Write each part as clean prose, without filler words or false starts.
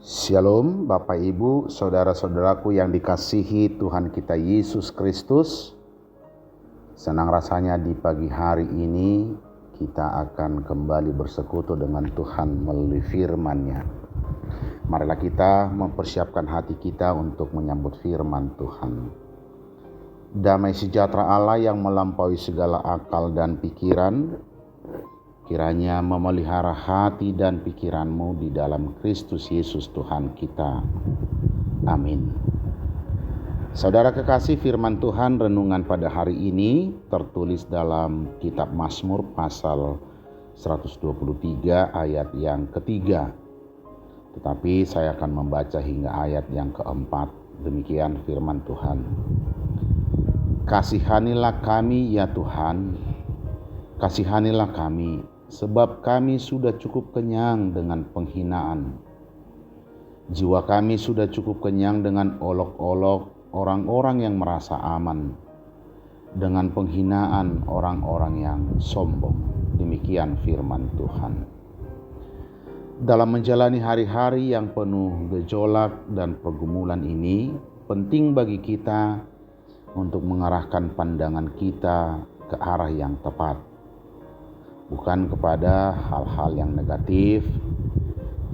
Shalom Bapak Ibu, saudara-saudaraku yang dikasihi Tuhan kita Yesus Kristus. Senang rasanya di pagi hari ini kita akan kembali bersekutu dengan Tuhan melalui firman-Nya. Marilah kita mempersiapkan hati kita untuk menyambut firman Tuhan. Damai sejahtera Allah yang melampaui segala akal dan pikiran, kiranya memelihara hati dan pikiranmu di dalam Kristus Yesus Tuhan kita. Amin. Saudara kekasih, firman Tuhan renungan pada hari ini tertulis dalam kitab Mazmur pasal 123 ayat yang ketiga. Tetapi saya akan membaca hingga ayat yang keempat. Demikian firman Tuhan. Kasihanilah kami ya Tuhan, kasihanilah kami, sebab kami sudah cukup kenyang dengan penghinaan. Jiwa kami sudah cukup kenyang dengan olok-olok orang-orang yang merasa aman, dengan penghinaan orang-orang yang sombong. Demikian firman Tuhan. Dalam menjalani hari-hari yang penuh gejolak dan pergumulan ini, penting bagi kita untuk mengarahkan pandangan kita ke arah yang tepat, bukan kepada hal-hal yang negatif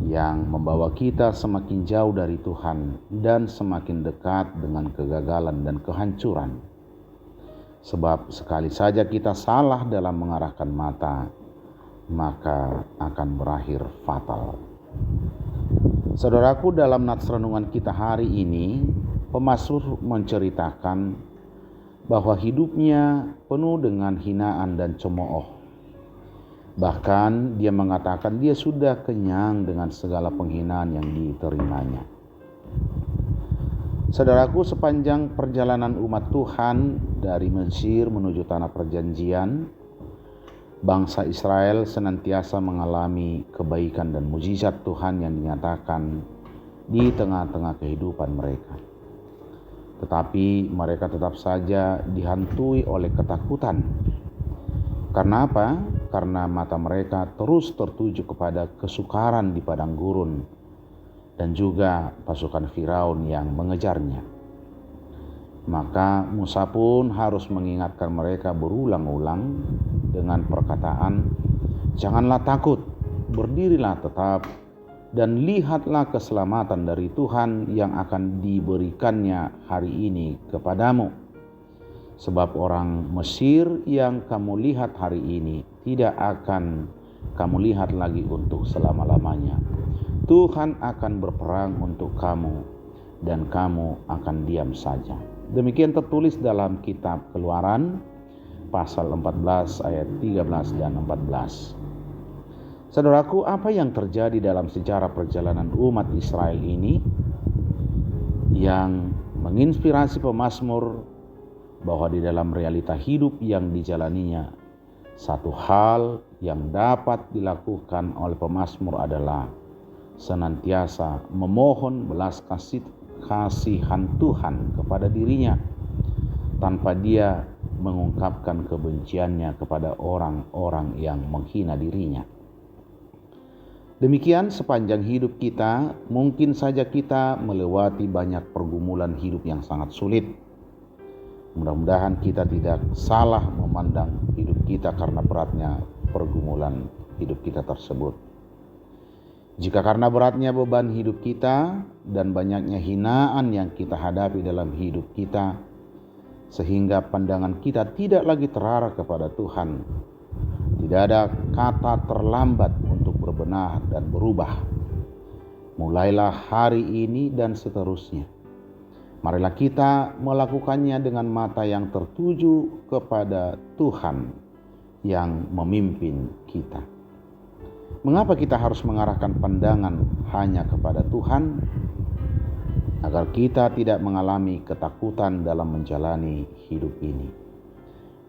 yang membawa kita semakin jauh dari Tuhan dan semakin dekat dengan kegagalan dan kehancuran. Sebab sekali saja kita salah dalam mengarahkan mata, maka akan berakhir fatal. Saudaraku, dalam nats renungan kita hari ini, pemazmur menceritakan bahwa hidupnya penuh dengan hinaan dan cemooh. Bahkan dia mengatakan dia sudah kenyang dengan segala penghinaan yang diterimanya. Saudaraku, sepanjang perjalanan umat Tuhan dari Mesir menuju tanah perjanjian, bangsa Israel senantiasa mengalami kebaikan dan mujizat Tuhan yang dinyatakan di tengah-tengah kehidupan mereka. Tetapi mereka tetap saja dihantui oleh ketakutan. Karena apa? Karena mata mereka terus tertuju kepada kesukaran di padang gurun dan juga pasukan Firaun yang mengejarnya. Maka Musa pun harus mengingatkan mereka berulang-ulang dengan perkataan, "Janganlah takut, berdirilah tetap, dan lihatlah keselamatan dari Tuhan yang akan diberikannya hari ini kepadamu. Sebab orang Mesir yang kamu lihat hari ini tidak akan kamu lihat lagi untuk selama-lamanya. Tuhan akan berperang untuk kamu dan kamu akan diam saja." Demikian tertulis dalam kitab Keluaran pasal 14 ayat 13 dan 14. Saudaraku, apa yang terjadi dalam sejarah perjalanan umat Israel ini yang menginspirasi pemazmur bahwa di dalam realita hidup yang dijalaninya, satu hal yang dapat dilakukan oleh pemazmur adalah senantiasa memohon belas kasihan Tuhan kepada dirinya tanpa dia mengungkapkan kebenciannya kepada orang-orang yang menghina dirinya. Demikian sepanjang hidup kita, mungkin saja kita melewati banyak pergumulan hidup yang sangat sulit. Mudah-mudahan kita tidak salah memandang hidup kita karena beratnya pergumulan hidup kita tersebut. Jika karena beratnya beban hidup kita dan banyaknya hinaan yang kita hadapi dalam hidup kita, sehingga pandangan kita tidak lagi terarah kepada Tuhan, tidak ada kata terlambat untuk berbenah dan berubah. Mulailah hari ini dan seterusnya. Marilah kita melakukannya dengan mata yang tertuju kepada Tuhan yang memimpin kita. Mengapa kita harus mengarahkan pandangan hanya kepada Tuhan? Agar kita tidak mengalami ketakutan dalam menjalani hidup ini.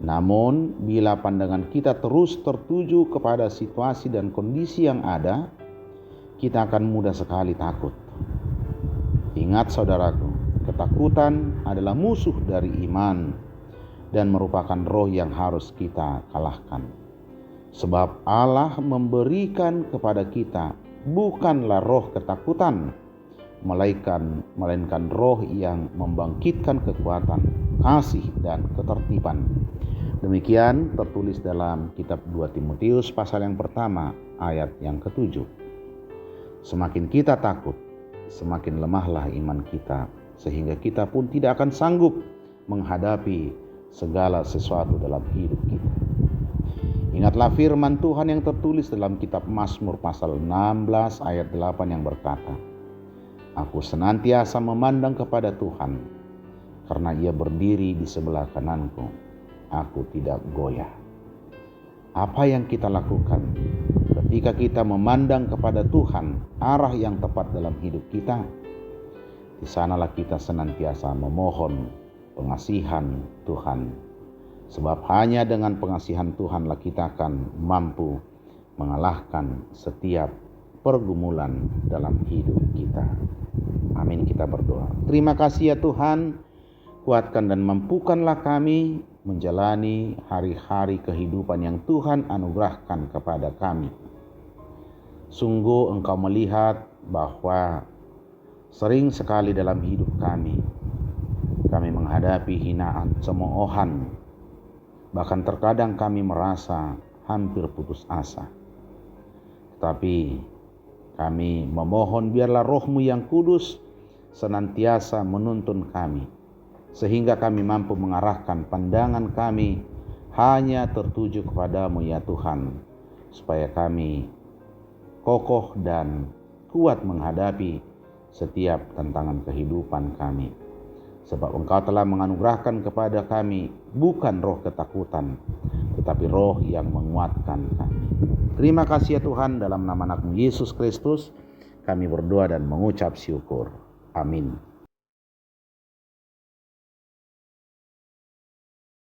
Namun, bila pandangan kita terus tertuju kepada situasi dan kondisi yang ada, kita akan mudah sekali takut. Ingat saudaraku, ketakutan adalah musuh dari iman dan merupakan roh yang harus kita kalahkan. Sebab Allah memberikan kepada kita bukanlah roh ketakutan, melainkan roh yang membangkitkan kekuatan, kasih, dan ketertiban. Demikian tertulis dalam kitab 2 Timotius pasal yang pertama ayat yang ke-7. Semakin kita takut, semakin lemahlah iman kita, sehingga kita pun tidak akan sanggup menghadapi segala sesuatu dalam hidup kita. Ingatlah firman Tuhan yang tertulis dalam kitab Mazmur pasal 16 ayat 8 yang berkata, "Aku senantiasa memandang kepada Tuhan, karena Ia berdiri di sebelah kananku, aku tidak goyah." Apa yang kita lakukan ketika kita memandang kepada Tuhan, arah yang tepat dalam hidup kita? Di sanalah kita senantiasa memohon pengasihan Tuhan. Sebab hanya dengan pengasihan Tuhanlah kita akan mampu mengalahkan setiap pergumulan dalam hidup kita. Amin, kita berdoa. Terima kasih ya Tuhan, kuatkan dan mampukanlah kami menjalani hari-hari kehidupan yang Tuhan anugerahkan kepada kami. Sungguh Engkau melihat bahwa sering sekali dalam hidup kami menghadapi hinaan, cemoohan, bahkan terkadang kami merasa hampir putus asa. Tetapi kami memohon biarlah Roh-Mu yang kudus senantiasa menuntun kami, sehingga kami mampu mengarahkan pandangan kami hanya tertuju kepadamu ya Tuhan, supaya kami kokoh dan kuat menghadapi setiap tantangan kehidupan kami. Sebab Engkau telah menganugerahkan kepada kami bukan roh ketakutan, tetapi roh yang menguatkan kami. Terima kasih ya Tuhan, dalam nama anak-Mu Yesus Kristus kami berdoa dan mengucap syukur. Amin.